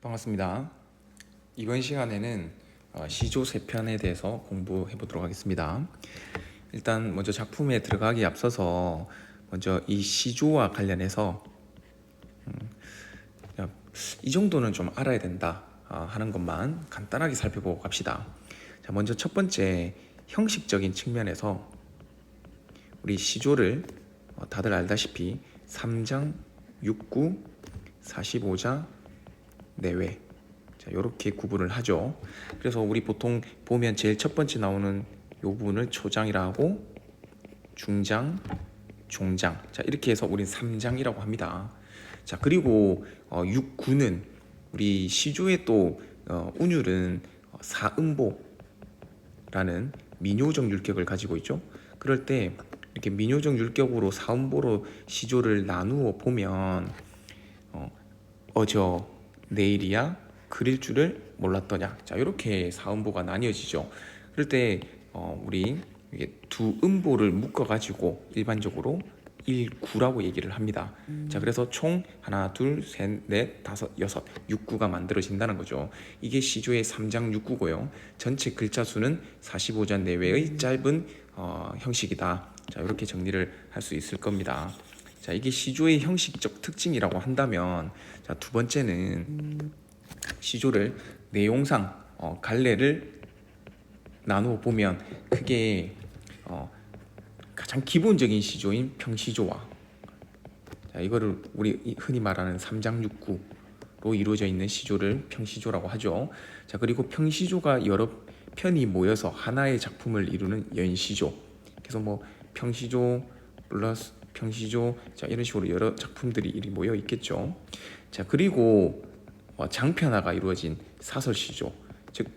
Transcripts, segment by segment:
반갑습니다. 이번 시간에는 시조 세 편에 대해서 공부해 보도록 하겠습니다. 일단 먼저 작품에 들어가기 앞서서 먼저 이 시조와 관련해서 이 정도는 좀 알아야 된다 하는 것만 간단하게 살펴보고 갑시다. 자, 먼저 첫 번째 형식적인 측면에서 우리 시조를 다들 알다시피 3장, 6구, 45자, 내외, 자, 이렇게 구분을 하죠. 그래서 우리 보통 보면 제일 첫 번째 나오는 이 부분을 초장이라 고 중장, 종장, 자 이렇게 해서 우린 3장이라고 합니다. 자 그리고 6구는 우리 시조의 또 운율은 사음보라는 민요적 율격을 가지고 있죠. 그럴 때 이렇게 민요적 율격으로 사음보로 시조를 나누어 보면 어저 내일이야 그릴 줄을 몰랐더냐, 자 이렇게 사음보가 나뉘어지죠. 그럴 때 우리 이게 두 음보를 묶어 가지고 일반적으로 일구라고 얘기를 합니다. 자 그래서 총 하나 둘 셋 넷 다섯 여섯 6구가 만들어진다는 거죠. 이게 시조의 3장 6구고요. 전체 글자 수는 45자 내외의 짧은 형식이다. 자 이렇게 정리를 할 수 있을 겁니다. 자 이게 시조의 형식적 특징이라고 한다면, 자 두 번째는 시조를 내용상 갈래를 나누어 보면 크게 가장 기본적인 시조인 평시조와, 자 이거를 우리 흔히 말하는 3장 6구로 이루어져 있는 시조를 평시조라고 하죠. 자 그리고 평시조가 여러 편이 모여서 하나의 작품을 이루는 연시조, 그래서 뭐 평시조 플러스 평시조, 자 이런 식으로 여러 작품들이 모여 있겠죠. 자 그리고 장편화가 이루어진 사설시조, 즉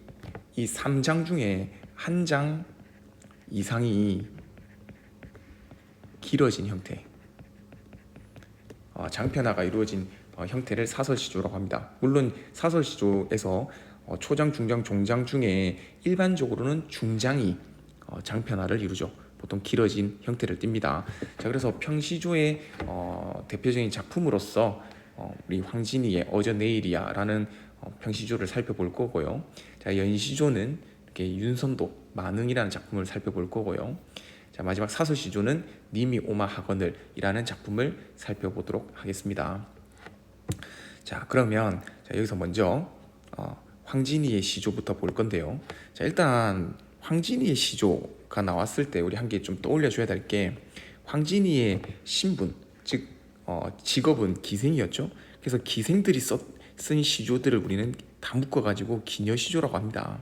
이 3장 중에 한 장 이상이 길어진 형태, 장편화가 이루어진 형태를 사설시조라고 합니다. 물론 사설시조에서 초장, 중장, 종장 중에 일반적으로는 중장이 장편화를 이루죠. 보통 길어진 형태를 띱니다. 자 그래서 평시조의 대표적인 작품으로서 우리 황진이의 어저 내일이야라는 평시조를 살펴볼 거고요. 자 연시조는 이렇게 윤선도 만흥이라는 작품을 살펴볼 거고요. 자 마지막 사설시조는 님이 오마 하거늘이라는 작품을 살펴보도록 하겠습니다. 자 그러면 여기서 먼저 황진이의 시조부터 볼 건데요. 자 일단 황진이의 시조가 나왔을 때 우리 한 개 좀 떠올려 줘야 될 게, 황진이의 신분, 즉 직업은 기생이었죠. 그래서 기생들이 쓴 시조들을 우리는 다 묶어가지고 기녀시조라고 합니다.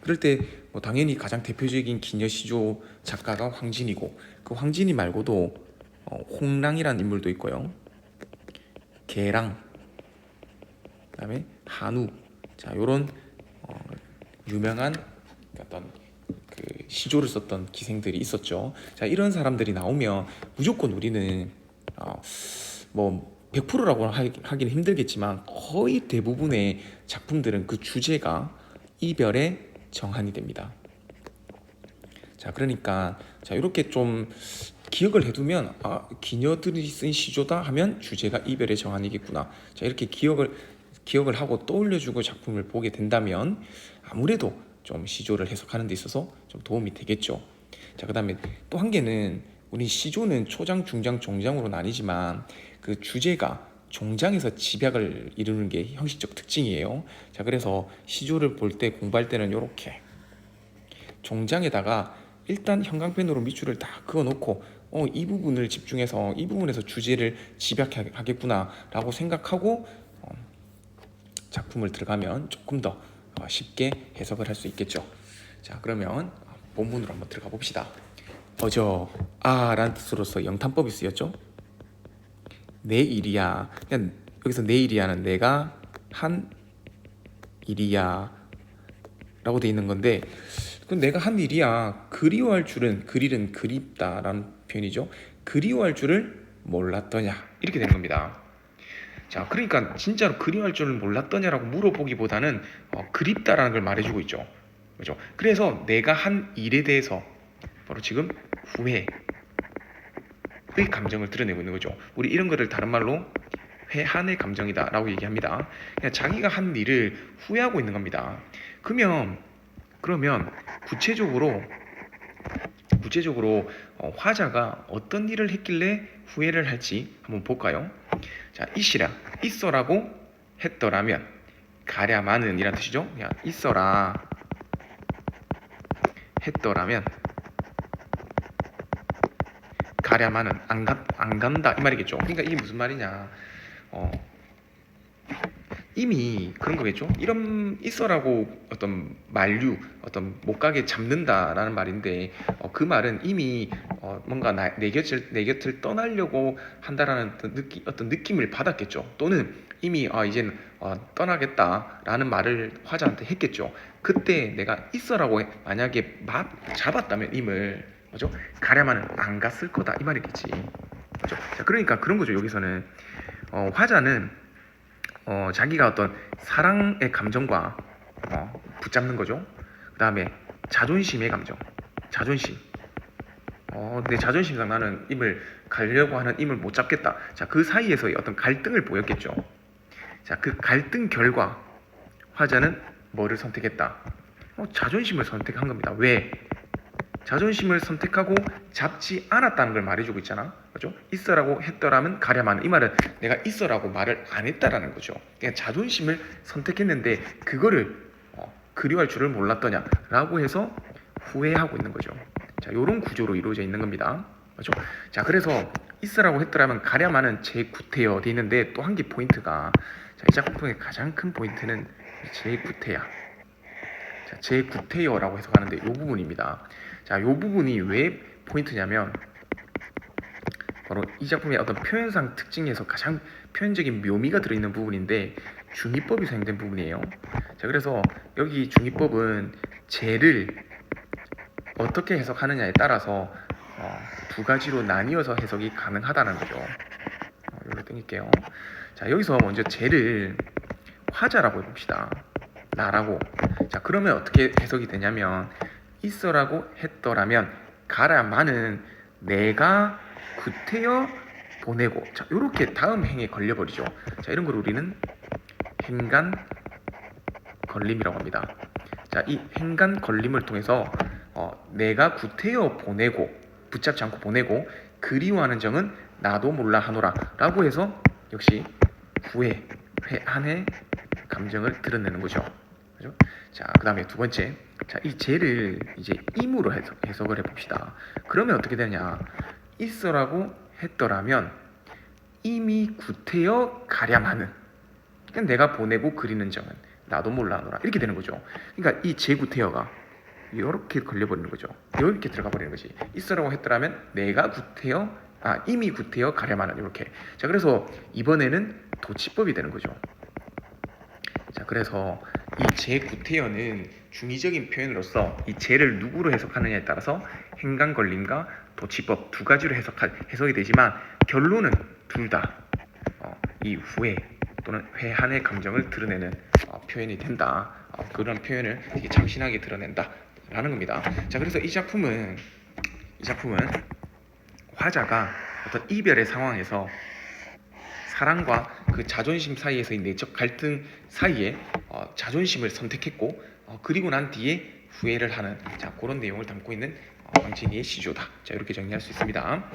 그럴 때 당연히 가장 대표적인 기녀시조 작가가 황진이고, 그 황진이 말고도 홍랑이라는 인물도 있고요, 개랑, 그다음에 한우, 자 요런 유명한 어떤 그 시조를 썼던 기생들이 있었죠. 자 이런 사람들이 나오면 무조건 우리는 뭐 100%라고 하기는 힘들겠지만 거의 대부분의 작품들은 그 주제가 이별에 정한이 됩니다. 자 그러니까 자 이렇게 좀 기억을 해두면 기녀들이 쓴 시조다 하면 주제가 이별의 정한이겠구나. 자 이렇게 기억을 하고 떠올려주고 작품을 보게 된다면 아무래도 좀 시조를 해석하는 데 있어서 좀 도움이 되겠죠. 자 그다음에 또 한 개는, 우리 시조는 초장, 중장, 종장으로 나뉘지만 그 주제가 종장에서 집약을 이루는 게 형식적 특징이에요. 자 그래서 시조를 볼 때 공부할 때는 이렇게 종장에다가 일단 형광펜으로 밑줄을 다 그어놓고 이 부분을 집중해서 이 부분에서 주제를 집약하겠구나 라고 생각하고 작품을 들어가면 조금 더 쉽게 해석을 할 수 있겠죠. 자 그러면 본문으로 한번 들어가 봅시다. 어저 라는 뜻으로서 영탄법이 쓰였죠. 내일이야, 그냥 여기서 내일이야는 내가 한 일이야 라고 돼 있는 건데, 그 내가 한 일이야, 그리워할 줄은, 그릴은 그립다 라는 표현이죠. 그리워할 줄을 몰랐더냐, 이렇게 되는 겁니다. 자 그러니까 진짜로 그리워할 줄을 몰랐더냐라고 물어보기보다는 그립다라는 걸 말해주고 있죠. 그렇죠? 그래서 내가 한 일에 대해서 바로 지금 후회의 감정을 드러내고 있는 거죠. 우리 이런 거를 다른 말로 회한의 감정이다라고 얘기합니다. 그냥 자기가 한 일을 후회하고 있는 겁니다. 그러면 구체적으로 화자가 어떤 일을 했길래 후회를 할지 한번 볼까요? 자, 있어라고 했더라면 가랴마는 이란 뜻이죠. 그냥 있어라 했더라면 가랴마는 안 간다 이 말이겠죠. 그러니까 이게 무슨 말이냐? 이미 그런 거겠죠. 이런 있어라고 어떤 만류, 어떤 못 가게 잡는다라는 말인데 그 말은 이미 뭔가 내 곁을 떠나려고 한다라는 어떤 느낌을 받았겠죠. 또는 이미 이제는 떠나겠다라는 말을 화자한테 했겠죠. 그때 내가 있어라고 만약에 잡았다면 임을 그죠? 가랴마는 안 갔을 거다 이 말이겠지. 그죠? 자, 그러니까 그런 거죠. 여기서는 화자는 자기가 어떤 사랑의 감정과 붙잡는 거죠. 그 다음에 자존심의 감정, 내 자존심상 나는 임을 가려고 하는 임을 못 잡겠다. 자, 그 사이에서의 어떤 갈등을 보였겠죠. 자, 그 갈등 결과 화자는 뭐를 선택했다? 자존심을 선택한 겁니다. 왜? 자존심을 선택하고 잡지 않았다는 걸 말해주고 있잖아. 그죠? 있어라고 했더라면 가랴마는 이 말은 내가 있어라고 말을 안 했다라는 거죠. 그러니까 자존심을 선택했는데 그거를 그리워할 줄을 몰랐더냐라고 해서 후회하고 있는 거죠. 자, 이런 구조로 이루어져 있는 겁니다. 그죠? 자, 그래서 있어라고 했더라면 가랴마는 제9태여 돼 있는데 또 한 개 포인트가 이 작품의 가장 큰 포인트는 제9태야. 자, 제9태여라고 해석하는데 이 부분입니다. 자, 이 부분이 왜 포인트냐면 바로 이 작품의 어떤 표현상 특징에서 가장 표현적인 묘미가 들어있는 부분인데 중의법이 사용된 부분이에요. 자, 그래서 여기 중의법은 제를 어떻게 해석하느냐에 따라서 두 가지로 나뉘어서 해석이 가능하다는 거죠. 이걸 땡길게요. 자, 여기서 먼저 제를 화자라고 해봅시다. 나라고. 자, 그러면 어떻게 해석이 되냐면 있어라고 했더라면 가랴마는 내가 구태여 보내고. 자, 요렇게 다음 행에 걸려버리죠. 자, 이런 걸 우리는 행간 걸림이라고 합니다. 자, 이 행간 걸림을 통해서 내가 구태여 보내고, 붙잡지 않고 보내고 그리워하는 정은 나도 몰라 하노라 라고 해서 역시 회한의 감정을 드러내는 거죠. 그죠? 자, 그 다음에 두 번째, 자, 이 제를 이제 임으로 해석을 해봅시다. 그러면 어떻게 되냐? 있어라고 했더라면 이미 구태여 가랴마는, 그러니까 내가 보내고 그리는 정은 나도 몰라 하노라 이렇게 되는 거죠. 그러니까 이 제구태여가 이렇게 걸려버리는 거죠. 이렇게 들어가 버리는 거지. 있어라고 했더라면 내가 이미 구태여 가랴마는 이렇게. 자, 그래서 이번에는 도치법이 되는 거죠. 자, 그래서 이 제9태여는 중의적인 표현으로서 이 제를 누구로 해석하느냐에 따라서 행간 걸림과 도치법 두 가지로 해석이 되지만 결론은 둘 다 이 후회 또는 회한의 감정을 드러내는 표현이 된다. 그런 표현을 되게 참신하게 드러낸다라는 겁니다. 자, 그래서 이 작품은 화자가 어떤 이별의 상황에서 사랑과 그 자존심 사이에서의 내적 갈등 사이에 자존심을 선택했고 그리고 난 뒤에 후회를 하는 그런 내용을 담고 있는 왕진이의 시조다. 자, 이렇게 정리할 수 있습니다.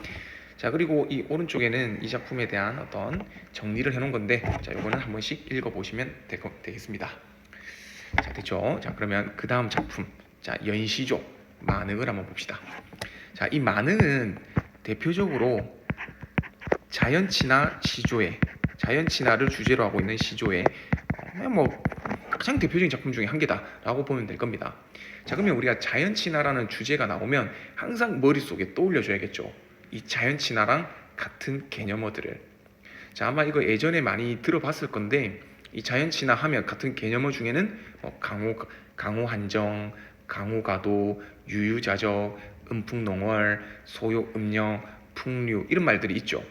자, 그리고 이 오른쪽에는 이 작품에 대한 어떤 정리를 해놓은 건데 자, 이거는 한 번씩 읽어보시면 되겠습니다. 자, 됐죠? 자, 그러면 그 다음 작품, 자, 연시조 만흥을 한번 봅시다. 자, 이 만흥은 대표적으로 자연친화 시조의, 자연친화를 주제로 하고 있는 시조의 가장 대표적인 작품 중에 한 개다라고 보면 될 겁니다. 자, 그러면 우리가 자연친화라는 주제가 나오면 항상 머릿속에 떠올려줘야겠죠. 이 자연친화랑 같은 개념어들을. 자, 아마 이거 예전에 많이 들어봤을 건데 이 자연친화 하면 같은 개념어 중에는 강호한정, 강호가도, 유유자적, 음풍농월, 소요음령, 풍류 이런 말들이 있죠.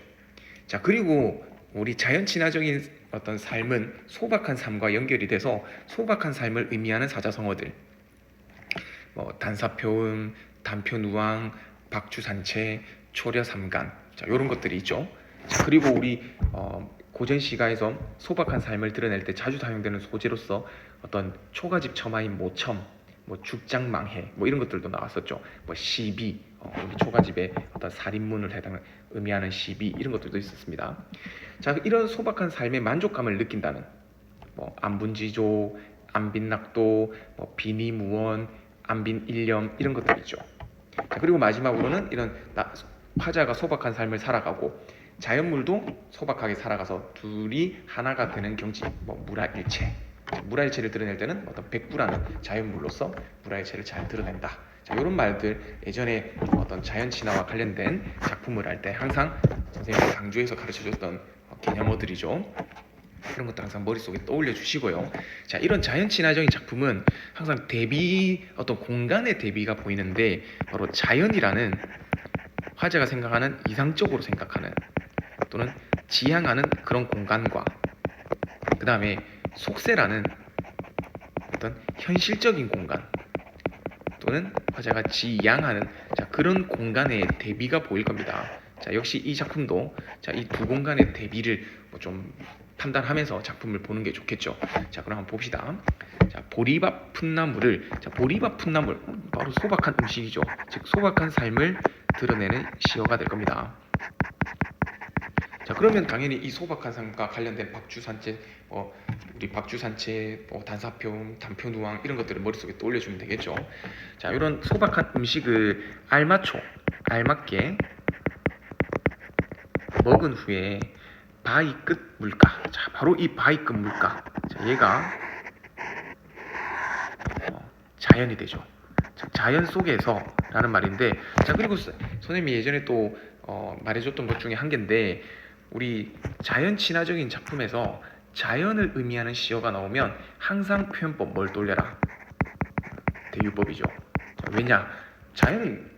자, 그리고 우리 자연친화적인 어떤 삶은 소박한 삶과 연결이 돼서 소박한 삶을 의미하는 사자성어들, 단사표음, 단표누왕, 박주산체, 초려삼간, 자, 이런 것들이 있죠. 자, 그리고 우리 고전 시가에서 소박한 삶을 드러낼 때 자주 사용되는 소재로서 어떤 초가집 첨화인 모첨, 뭐 죽장망해, 뭐 이런 것들도 나왔었죠. 뭐 시비, 우리 초가집의 어떤 살인문을 의미하는 시비 이런 것들도 있었습니다. 자, 이런 소박한 삶의 만족감을 느낀다는 뭐 안분지조, 안빈낙도, 뭐 비니무원, 안빈일념 이런 것들이죠. 자, 그리고 마지막으로는 이런 화자가 소박한 삶을 살아가고 자연물도 소박하게 살아가서 둘이 하나가 되는 경지, 뭐 무라일체. 무라일체를 드러낼 때는 어떤 백구라는 자연물로서 무라일체를 잘 드러낸다. 자, 이런 말들 예전에 어떤 자연 친화와 관련된 작품을 할 때 항상 선생님이 강조해서 가르쳐줬던 개념어들이죠. 이런 것도 항상 머릿속에 떠올려 주시고요. 자, 이런 자연 친화적인 작품은 항상 대비, 어떤 공간의 대비가 보이는데 바로 자연이라는 화자가 생각하는 이상적으로 생각하는 또는 지향하는 그런 공간과 그 다음에 속세라는 어떤 현실적인 공간 또는 화자가 지향하는 그런 공간의 대비가 보일 겁니다. 자, 역시 이 작품도 이 두 공간의 대비를 좀 판단하면서 작품을 보는 게 좋겠죠. 자, 그럼 한번 봅시다. 자, 보리밥 풋나물을, 보리밥 풋나물 바로 소박한 음식이죠. 즉 소박한 삶을 드러내는 시어가 될 겁니다. 자, 그러면 당연히 이 소박한 삶과 관련된 박주산채, 우리 박주산채, 단사표, 단표누왕 이런 것들을 머릿속에 떠올려주면 되겠죠. 자, 이런 소박한 음식을 알맞게 먹은 후에 바위 끝 물가. 자, 바로 이 바위 끝 물가. 자, 얘가 자연이 되죠. 자연 속에서 라는 말인데, 자, 그리고 선생님이 예전에 또 말해줬던 것 중에 한 개인데, 우리 자연 친화적인 작품에서 자연을 의미하는 시어가 나오면 항상 표현법 뭘 돌려라? 대유법이죠. 자, 왜냐?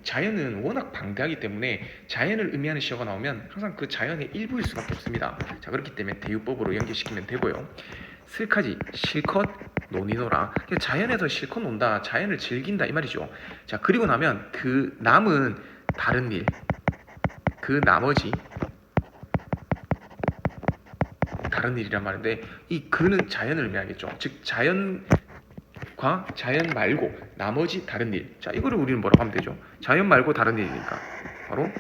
자연은 워낙 방대하기 때문에 자연을 의미하는 시어가 나오면 항상 그 자연의 일부일 수밖에 없습니다. 자, 그렇기 때문에 대유법으로 연결시키면 되고요. 슬카지, 실컷 논이노라. 자연에서 실컷 논다, 자연을 즐긴다 이 말이죠. 자, 그리고 나면 그 남은 다른 일, 그 나머지 다른 일이란 말인데, 이 그는 자연을 의미하겠죠. 즉 자연과 자연 말고 나머지 다른 일. 자, 이거를 우리는 뭐라고 하면 되죠? 자연 말고 다른 일이니까 바로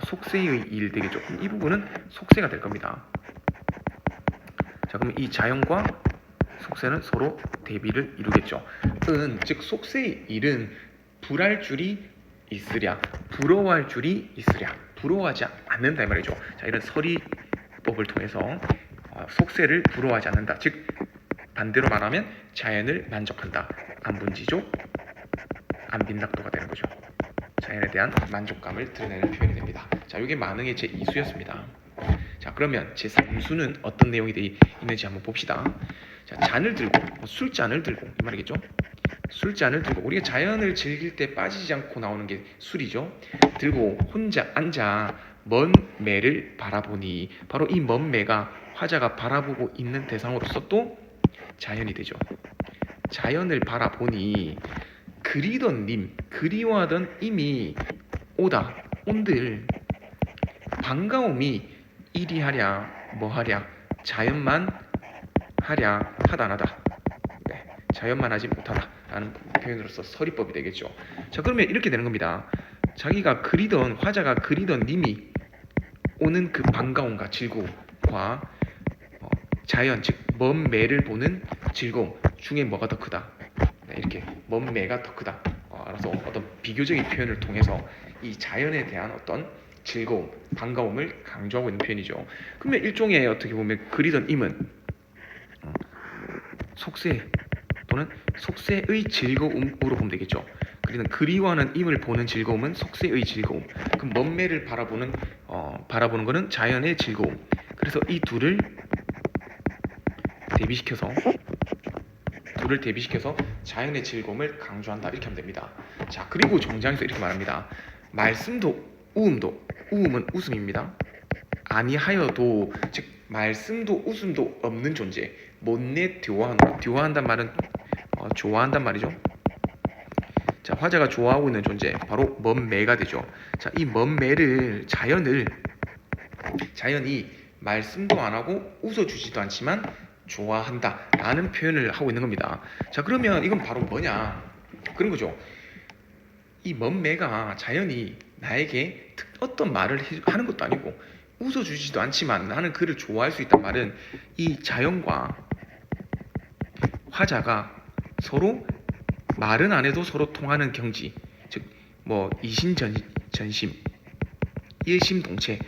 속세의 일 되겠죠. 그럼 이 부분은 속세가 될 겁니다. 자, 그럼 이 자연과 속세는 서로 대비를 이루겠죠. 즉 속세의 일은 불할 줄이 있으랴, 부러워할 줄이 있으랴, 부러워하지 않는다 이 말이죠. 자, 이런 서리법을 통해서 속세를 부러워하지 않는다. 즉 반대로 말하면 자연을 만족한다. 안분지조, 안빈낙도가 되는 거죠. 자연에 대한 만족감을 드러내는 표현이 됩니다. 자, 이게 만응의 제2수였습니다. 자, 그러면 제3수는 어떤 내용이 되어 있는지 한번 봅시다. 자, 잔을 들고, 술잔을 들고 이 말이겠죠. 술잔을 들고, 우리가 자연을 즐길 때 빠지지 않고 나오는 게 술이죠. 들고 혼자 앉아 먼 매를 바라보니, 바로 이 먼 매가 화자가 바라보고 있는 대상으로서 또 자연이 되죠. 자연을 바라보니 그리던 님, 그리워하던 임이 온들 반가움이 이리하랴 뭐하랴 자연만 하랴 하다나다. 네, 자연만 하지 못하다 라는 표현으로서 서리법이 되겠죠. 자, 그러면 이렇게 되는 겁니다. 자기가 화자가 그리던 님이 오는 그 반가움과 즐거움과 자연, 즉 먼 매를 보는 즐거움 중에 뭐가 더 크다? 네, 이렇게 먼 매가 더 크다. 알아서 어떤 비교적인 표현을 통해서 이 자연에 대한 어떤 즐거움, 반가움을 강조하고 있는 표현이죠. 그러면 일종의 어떻게 보면 그리던 임은 속세 또는 속세의 즐거움으로 보면 되겠죠. 그리워하는 임을 보는 즐거움은 속세의 즐거움. 그럼 먼 매를 바라보는 거는 자연의 즐거움. 그래서 이 둘을 대비시켜서 자연의 즐거움을 강조한다 이렇게 하면 됩니다. 자, 그리고 정장에서 이렇게 말합니다. 말씀도 우음은 웃음입니다. 아니하여도, 즉 말씀도 웃음도 없는 존재, 못내 교화한단 말은 좋아한단 말이죠. 자, 화자가 좋아하고 있는 존재 바로 먼 매가 되죠. 자, 이 먼 매를 자연이 말씀도 안 하고 웃어주지도 않지만 좋아한다 라는 표현을 하고 있는 겁니다. 자, 그러면 이건 바로 뭐냐 그런 거죠. 이 먼매가 자연히 나에게 어떤 말을 하는 것도 아니고 웃어주지도 않지만 나는 그를 좋아할 수 있단 말은 이 자연과 화자가 서로 말은 안 해도 서로 통하는 경지, 즉 뭐 이심전심, 일심동체의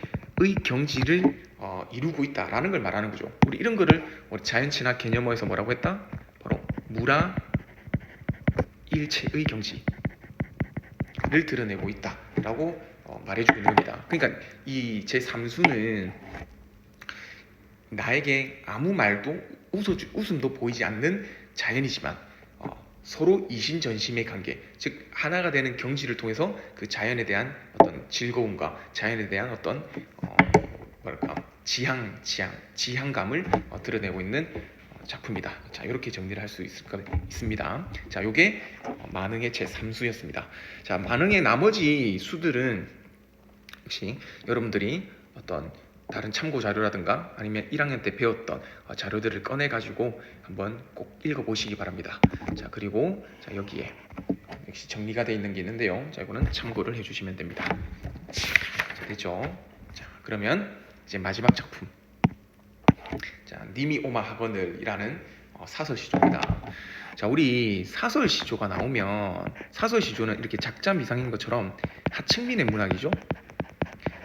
경지를 이루고 있다라는 걸 말하는 거죠. 우리 이런 거를 우리 자연친화 개념어에서 뭐라고 했다? 바로 무라일체의 경지를 드러내고 있다라고 말해주고 있는 겁니다. 그러니까 이 제3수는 나에게 아무 말도 웃음도 보이지 않는 자연이지만 서로 이심전심의 관계, 즉 하나가 되는 경지를 통해서 그 자연에 대한 어떤 즐거움과 자연에 대한 어떤 뭐랄까 지향감을 드러내고 있는 작품이다. 자, 이렇게 정리를 할 수 있습니다. 자, 요게 만흥의 제3수였습니다. 자, 만흥의 나머지 수들은 역시 여러분들이 어떤 다른 참고 자료라든가 아니면 1학년 때 배웠던 자료들을 꺼내 가지고 한번 꼭 읽어보시기 바랍니다. 자, 그리고 자, 여기에 역시 정리가 되어 있는 게 있는데요. 자, 이거는 참고를 해주시면 됩니다. 자, 됐죠? 자, 그러면 이제 마지막 작품. 자, 님이 오마 하거늘이라는 사설시조입니다. 자, 우리 사설시조가 나오면 사설시조는 이렇게 작자 미상인 것처럼 하층민의 문학이죠.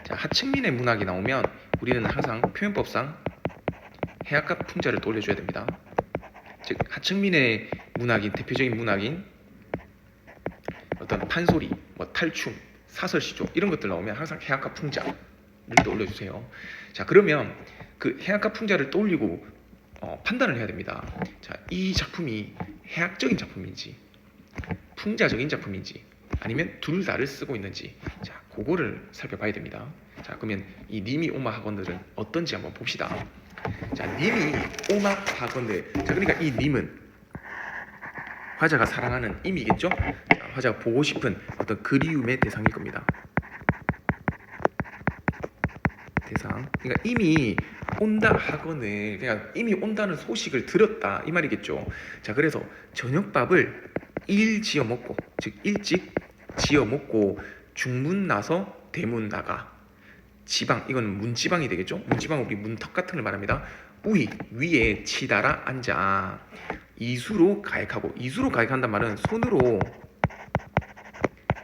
자, 하층민의 문학이 나오면 우리는 항상 표현법상 해학과 풍자를 또 올려줘야 됩니다. 즉 하층민의 문학인 대표적인 문학인 어떤 판소리, 뭐 탈춤, 사설시조 이런 것들 나오면 항상 해학과 풍자를 또 올려주세요. 자, 그러면 그 해학과 풍자를 떠올리고 판단을 해야 됩니다. 자, 이 작품이 해학적인 작품인지 풍자적인 작품인지 아니면 둘 다를 쓰고 있는지, 자, 그거를 살펴봐야 됩니다. 자, 그러면 이 님이 오마 학원들은 어떤지 한번 봅시다. 자, 님이 오마 학원들. 자, 그러니까 이 님은 화자가 사랑하는 임이겠죠. 자, 화자가 보고 싶은 어떤 그리움의 대상일 겁니다. 대상. 그러니까 이미 온다 학원을, 그러니까 이미 온다는 소식을 들었다 이 말이겠죠. 자, 그래서 저녁밥을 일 지어 먹고, 즉 일찍 지어 먹고 중문 나서 대문 나가. 지방, 이건 문지방이 되겠죠. 문지방 우리 문턱 같은 걸 말합니다. 우이 위에 치달아 앉아 이수로 가액하고, 이수로 가액한단 말은 손으로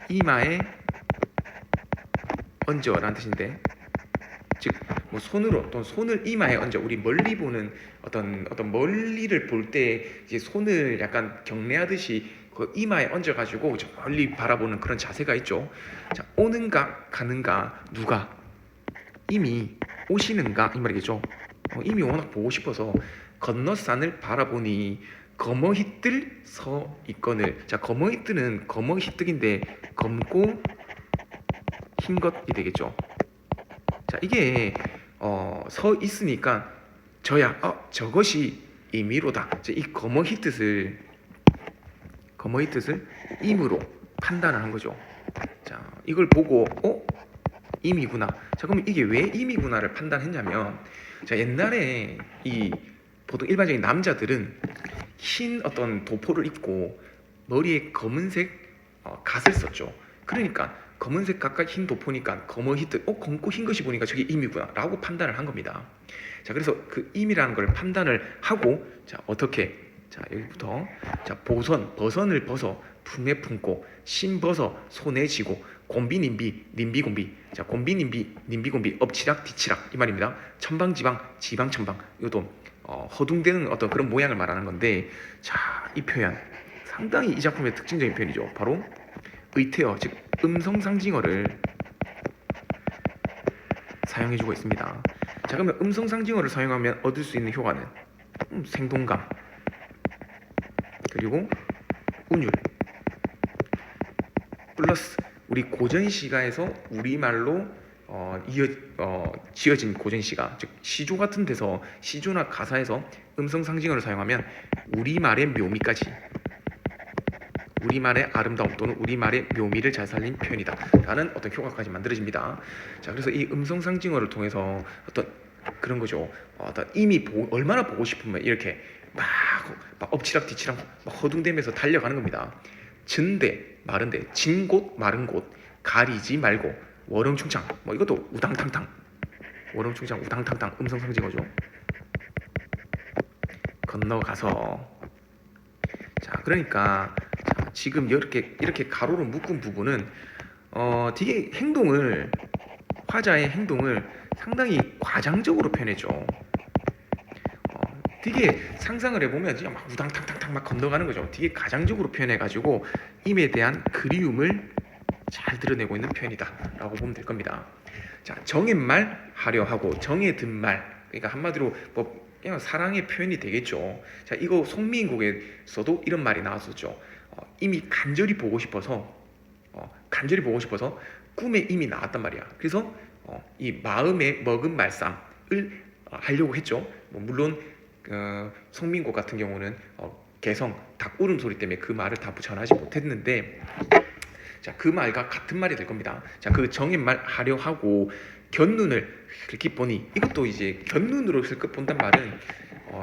이마에 얹어라는 뜻인데, 즉 뭐 손으로 또는 손을 이마에 얹어. 우리 멀리 보는 어떤 멀리를 볼 때 이제 손을 약간 경례하듯이 그 이마에 얹어가지고 저 멀리 바라보는 그런 자세가 있죠. 자, 오는가 가는가 누가 이미 오시는가 이 말이겠죠. 이미 워낙 보고 싶어서 건너산을 바라보니 거머히뜰 서 있거늘. 자, 거머히뜰은 거머히뜩인데 검고 흰 것이 되겠죠. 자, 이게 서 있으니까 저야 저것이 임의로다. 이 거머히뜻을 임으로 판단을 한 거죠. 자, 이걸 보고 임이구나. 자, 그러면 이게 왜 임이구나를 판단했냐면, 자, 옛날에 이 보통 일반적인 남자들은 흰 어떤 도포를 입고 머리에 검은색 갓을 썼죠. 그러니까 검은색 각각 흰 도포니까 거머히뜻 검고 흰 것이 보니까 저게 임이구나 라고 판단을 한 겁니다. 자, 그래서 그 임이라는 걸 판단을 하고, 자, 어떻게, 자, 여기부터 자, 버선을 벗어 품에 품고 신벗어 손에 쥐고 곰비님비 님비곰비. 자, 곰비님비 님비곰비 엎치락 뒤치락 이 말입니다. 천방지방 지방천방. 이것도 허둥대는 어떤 그런 모양을 말하는 건데, 자, 이 표현 상당히 이 작품의 특징적인 표현이죠. 바로 의태어, 즉 음성상징어를 사용해주고 있습니다. 자, 그러면 음성상징어를 사용하면 얻을 수 있는 효과는 생동감, 그리고 운율, 플러스 우리 고전시가에서 우리말로 지어진 고전시가, 즉 시조 같은 데서 시조나 가사에서 음성상징어를 사용하면 우리말의 묘미까지, 우리말의 아름다움 또는 우리말의 묘미를 잘 살린 표현이다 라는 어떤 효과까지 만들어집니다. 자, 그래서 이 음성상징어를 통해서 어떤 그런 거죠. 이미 얼마나 보고 싶으면 이렇게 막 엎치락 뒤치락 막 허둥대면서 달려가는 겁니다. 전대 마른데 진 곳 마른 곳 가리지 말고 워렁충창 뭐 이것도 우당탕탕 워렁충창 우당탕탕 음성 상징어죠. 건너가서 자 그러니까 자, 지금 이렇게 가로로 묶은 부분은 되게 화자의 행동을 상당히 과장적으로 표현했죠. 되게 상상을 해보면 진짜 막 우당탕탕탕 막 건너가는 거죠. 되게 가장적으로 표현해가지고 임에 대한 그리움을 잘 드러내고 있는 표현이다라고 보면 될 겁니다. 자, 정했말 하려 하고 정해 든 말, 그러니까 한마디로 뭐 그냥 사랑의 표현이 되겠죠. 자, 이거 송미인곡에서도 이런 말이 나왔었죠. 이미 간절히 보고 싶어서 꿈에 이미 나왔단 말이야. 그래서 이 마음에 먹은 말씀을 하려고 했죠. 뭐 물론 송민곡 같은 경우는 개성 닭 울음소리 때문에 그 말을 다 전하지 못했는데, 자, 그 말과 같은 말이 될 겁니다. 자, 그 정인말 하려 하고 견눈을 슬쩍 보니, 이것도 이제 견눈으로 슬쩍 본단 말은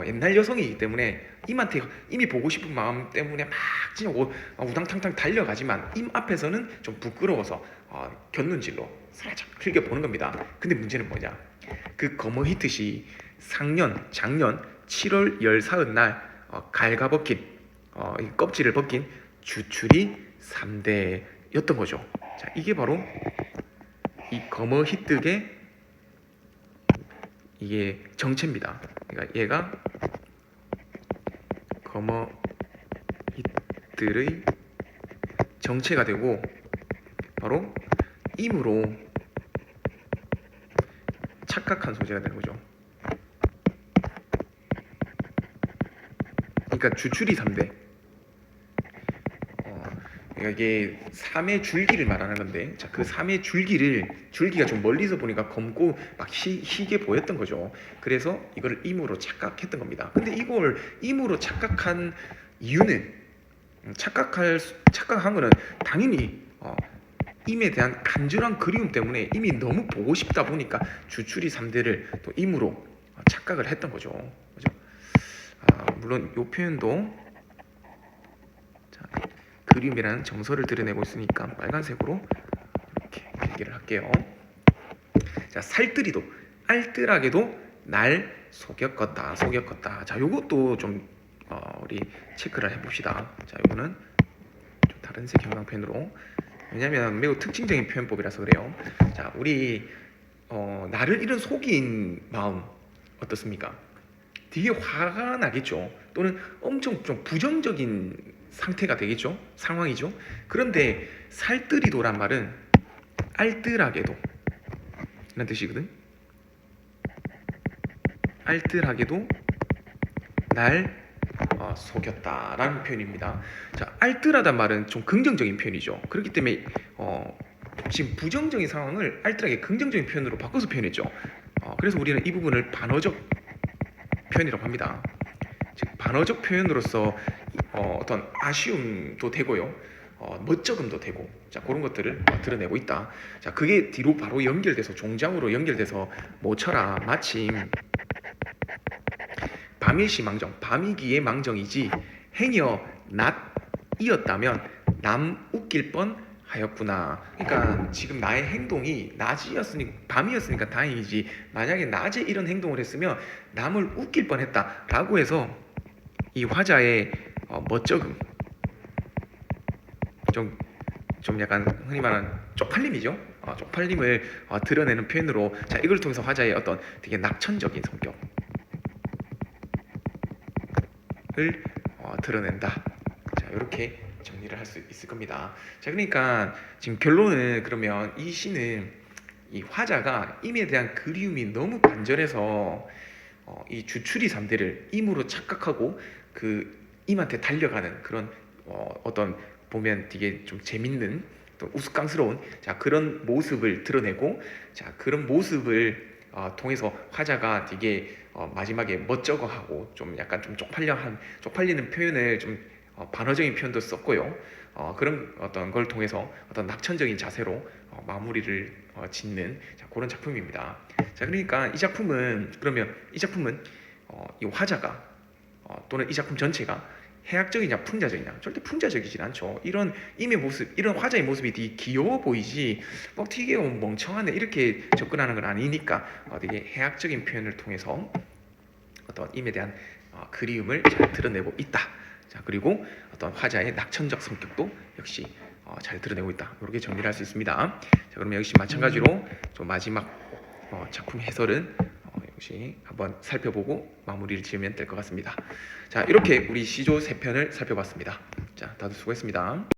옛날 여성이기 때문에 임한테 이미 보고 싶은 마음 때문에 막 진짜 우당탕탕 달려가지만 임 앞에서는 좀 부끄러워서 견눈질로 살짝 흘겨보는 겁니다. 근데 문제는 뭐냐, 그 거머히트시 작년 7월 14날 갈가벗긴 껍질을 벗긴 주출이 3대였던 거죠. 자, 이게 바로 이 거머히뜨의 이게 정체입니다. 그러니까 얘가 거머히뜨의 정체가 되고 바로 임으로 착각한 소재가 되는 거죠. 그러니까 주출이 3대. 이게 3의 줄기를 말하는 건데, 자, 그 3의 줄기가 좀 멀리서 보니까 검고 막 희게 보였던 거죠. 그래서 이걸 임으로 착각했던 겁니다. 근데 이걸 임으로 착각한 이유는 착각한 거는 당연히 임에 대한 간절한 그리움 때문에 이미 너무 보고 싶다 보니까 주출이 3대를 또 임으로 착각을 했던 거죠. 그죠? 물론 이 표현도 그림이라는 정서를 드러내고 있으니까 빨간색으로 이렇게 필기를 할게요. 자, 살뜰히도 알뜰하게도 날 속였겄다. 자, 요것도 좀 우리 체크를 해봅시다. 자, 요거는 좀 다른 색 형광펜으로, 왜냐면 매우 특징적인 표현법이라서 그래요. 자, 우리 나를 잃은 속인 마음 어떻습니까? 되게 화가 나겠죠. 또는 엄청 좀 부정적인 상태가 되겠죠. 상황이죠. 그런데 살뜰히도란 말은 알뜰하게도 이런 뜻이거든. 알뜰하게도 날 속였다라는 표현입니다. 자, 알뜰하단 말은 좀 긍정적인 표현이죠. 그렇기 때문에 지금 부정적인 상황을 알뜰하게 긍정적인 표현으로 바꿔서 표현했죠. 그래서 우리는 이 부분을 반어적 표현이라고 합니다. 즉 반어적 표현으로서 어떤 아쉬움도 되고요, 멋쩍음도 되고, 자, 그런 것들을 드러내고 있다. 자, 그게 뒤로 바로 연결돼서 종장으로 연결돼서 모처라 마침 밤일시망정, 밤이기에 망정이지 행여 낮이었다면 남 웃길 뻔 하였구나. 그러니까 지금 나의 행동이 밤이었으니까 다행이지, 만약에 낮에 이런 행동을 했으면 남을 웃길 뻔했다라고 해서 이 화자의 멋쩍음, 좀 약간 흔히 말하는 쪽팔림이죠. 쪽팔림을 드러내는 표현으로, 자, 이걸 통해서 화자의 어떤 되게 낙천적인 성격을 드러낸다. 자, 이렇게 정리를 할 수 있을 겁니다. 자, 그러니까 지금 결론은, 그러면 이 시는 이 화자가 임에 대한 그리움이 너무 간절해서 이 주출이 3대를 임으로 착각하고 그 임한테 달려가는 그런 어떤 보면 되게 좀 재밌는 또 우스꽝스러운, 자, 그런 모습을 드러내고, 자, 그런 모습을 통해서 화자가 되게 마지막에 멋쩍어하고 좀 약간 좀 쪽팔리는 표현을 좀 반어적인 표현도 썼고요. 그런 어떤 걸 통해서 어떤 낙천적인 자세로 마무리를 짓는 그런 작품입니다. 자, 그러니까 이 작품은 이 화자가 또는 이 작품 전체가 해학적이냐 풍자적이냐, 절대 풍자적이진 않죠. 이런 임의 모습, 이런 화자의 모습이 되게 귀여워 보이지 되게 멍청하네 이렇게 접근하는 건 아니니까 되게 해학적인 표현을 통해서 어떤 임에 대한 그리움을 잘 드러내고 있다. 자, 그리고 어떤 화자의 낙천적 성격도 역시 잘 드러내고 있다. 이렇게 정리를 할 수 있습니다. 자, 그러면 역시 마찬가지로 좀 마지막 작품 해설은 역시 한번 살펴보고 마무리를 지으면 될 것 같습니다. 자, 이렇게 우리 시조 3편을 살펴봤습니다. 자, 다들 수고했습니다.